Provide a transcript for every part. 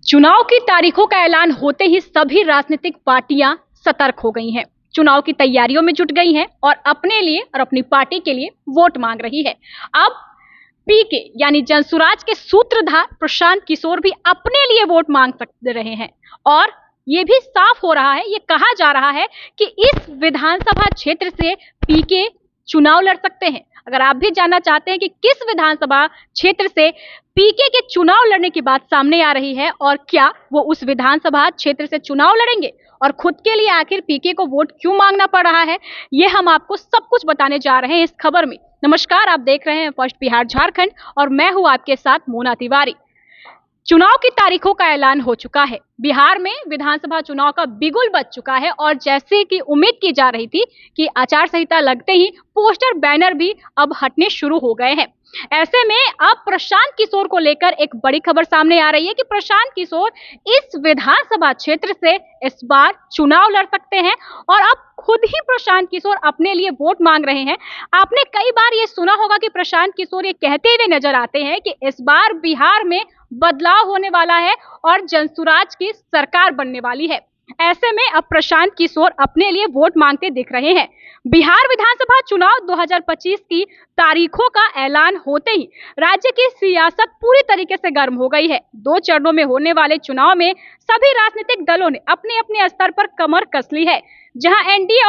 चुनाव की तारीखों का ऐलान होते ही सभी राजनीतिक पार्टियां सतर्क हो गई हैं। चुनाव की तैयारियों में जुट गई हैं और अपने लिए और अपनी पार्टी के लिए वोट मांग रही है। अब पीके यानी जनसुराज के सूत्रधार प्रशांत किशोर भी अपने लिए वोट मांग सकते रहे हैं और ये भी साफ हो रहा है, ये कहा जा रहा है कि इस विधानसभा क्षेत्र से पीके चुनाव लड़ सकते हैं। अगर आप भी जानना चाहते हैं कि किस विधानसभा क्षेत्र से पीके के चुनाव लड़ने की बात सामने आ रही है और क्या वो उस विधानसभा क्षेत्र से चुनाव लड़ेंगे और खुद के लिए आखिर पीके को वोट क्यों मांगना पड़ रहा है, ये हम आपको सब कुछ बताने जा रहे हैं इस खबर में। नमस्कार, आप देख रहे हैं फर्स्ट बिहार झारखंड और मैं हूं आपके साथ मोना तिवारी। चुनाव की तारीखों का ऐलान हो चुका है। बिहार में विधानसभा चुनाव का बिगुल बज चुका है और जैसे कि उम्मीद की जा रही थी कि आचार संहिता लगते ही पोस्टर बैनर भी अब हटने शुरू हो गए हैं। ऐसे में अब प्रशांत किशोर को लेकर एक बड़ी खबर सामने आ रही है कि प्रशांत किशोर इस विधानसभा क्षेत्र से इस बार चुनाव लड़ सकते हैं और अब खुद ही प्रशांत किशोर अपने लिए वोट मांग रहे हैं। आपने कई बार ये सुना होगा कि प्रशांत किशोर ये कहते हुए नजर आते हैं कि इस बार बिहार में बदलाव होने वाला है और जनसुराज की सरकार बनने वाली है। ऐसे में अब प्रशांत किशोर अपने लिए वोट मांगते दिख रहे हैं। बिहार विधानसभा चुनाव 2025 की तारीखों का ऐलान होते ही राज्य की सियासत पूरी तरीके से गर्म हो गई है। 2 चरणों में होने वाले चुनाव में सभी राजनीतिक दलों ने अपने अपने स्तर पर कमर कस ली है। जहां एनडीए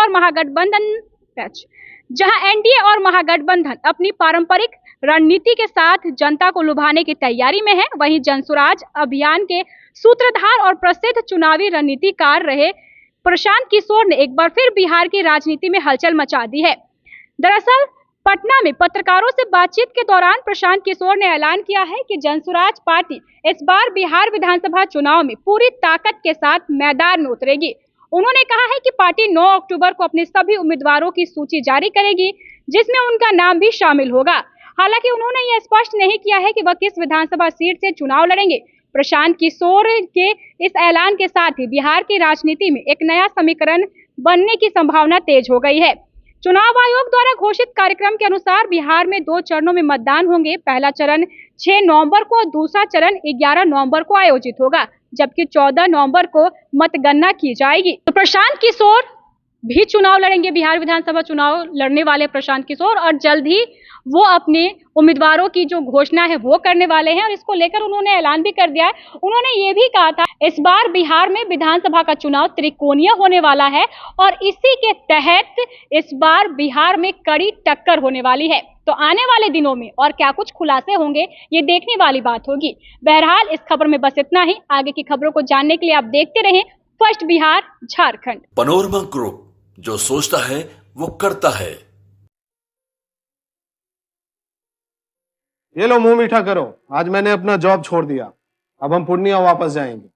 और महागठबंधन अपनी पारंपरिक रणनीति के साथ जनता को लुभाने की तैयारी में है, वहीं जनसुराज अभियान के सूत्रधार और प्रसिद्ध चुनावी रणनीतिकार रहे प्रशांत किशोर ने एक बार फिर बिहार की राजनीति में हलचल मचा दी है। दरअसल पटना में पत्रकारों से बातचीत के दौरान प्रशांत किशोर ने ऐलान किया है कि जनसुराज पार्टी इस बार बिहार विधानसभा चुनाव में पूरी ताकत के साथ मैदान में उतरेगी। उन्होंने कहा है कि पार्टी 9 अक्टूबर को अपने सभी उम्मीदवारों की सूची जारी करेगी, जिसमें उनका नाम भी शामिल होगा। हालांकि उन्होंने यह स्पष्ट नहीं किया है कि वह किस विधानसभा सीट से चुनाव लड़ेंगे। प्रशांत किशोर के इस ऐलान के साथ ही बिहार की राजनीति में एक नया समीकरण बनने की संभावना तेज हो गई है। चुनाव आयोग द्वारा घोषित कार्यक्रम के अनुसार बिहार में 2 चरणों में मतदान होंगे। पहला चरण 6 नवंबर को, दूसरा चरण 11 नवंबर को आयोजित होगा, जबकि 14 नवंबर को मतगणना की जाएगी। तो प्रशांत किशोर भी चुनाव लड़ेंगे। बिहार विधानसभा चुनाव लड़ने वाले प्रशांत किशोर और जल्द ही वो अपने उम्मीदवारों की जो घोषणा है वो करने वाले हैं और इसको लेकर उन्होंने ऐलान भी कर दिया है। उन्होंने ये भी कहा था इस बार बिहार में विधानसभा का चुनाव त्रिकोणीय होने वाला है और इसी के तहत इस बार बिहार में कड़ी टक्कर होने वाली है। तो आने वाले दिनों में और क्या कुछ खुलासे होंगे ये देखने वाली बात होगी। बहरहाल इस खबर में बस इतना ही। आगे की खबरों को जानने के लिए आप देखते रहें first Bihar Jharkhand. Panorama group, जो सोचता है वो करता है। ये लो, मुंह मीठा करो। आज मैंने अपना जॉब छोड़ दिया, अब हम पूर्णिया वापस जाएंगे।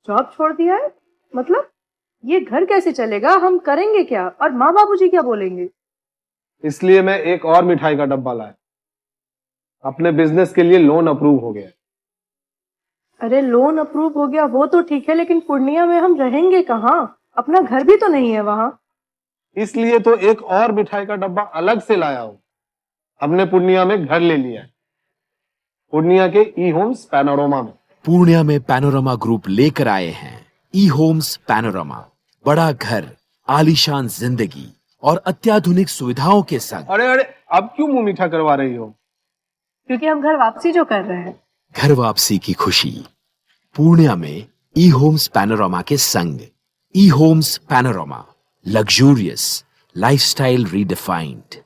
जॉब छोड़ दिया है? मतलब ये घर कैसे चलेगा? हम करेंगे क्या और माँ बाबूजी क्या बोलेंगे? इसलिए मैं एक और मिठाई का डब्बा लाया। अपने बिजनेस के लिए लोन अप्रूव हो गया। अरे लोन अप्रूव हो गया वो तो ठीक है, लेकिन पूर्णिया में हम रहेंगे कहाँ? अपना घर भी तो नहीं है वहाँ। इसलिए तो एक और मिठाई का डब्बा अलग से लाया हूँ। हमने पूर्णिया में घर ले लिया है, पूर्णिया के ई होम्स पैनोरमा में। पूर्णिया में पैनोरमा ग्रुप लेकर आए हैं ई होम्स पैनोरमा। बड़ा घर, आलीशान जिंदगी और अत्याधुनिक सुविधाओं के संग। अरे अब क्यों मुंह मीठा करवा रही हो? क्योंकि हम घर वापसी जो कर रहे हैं। घर वापसी की खुशी पूर्णिया में ई होम्स पैनोरमा के संग। E Homes Panorama, luxurious lifestyle redefined.